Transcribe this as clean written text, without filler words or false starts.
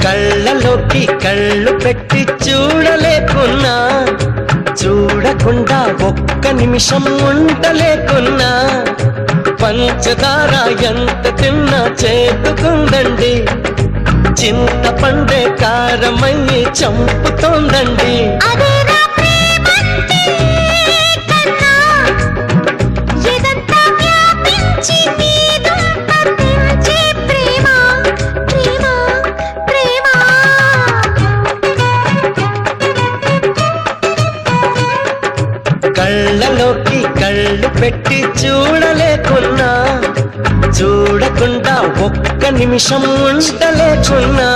కళ్ళలోకి కళ్ళు పెట్టి చూడలేకున్నా, చూడకుండా ఒక్క నిమిషం ఉండలేకున్నా, పంచదార ఎంత తిన్నా చేతుకుందండి, చింతపండే కారమయ్యి చంపుతోందండి. కళ్ళలోకి కళ్ళు పెట్టి చూడలేకున్నా, చూడకుండా ఒక్క నిమిషం ఉండలేకున్నా.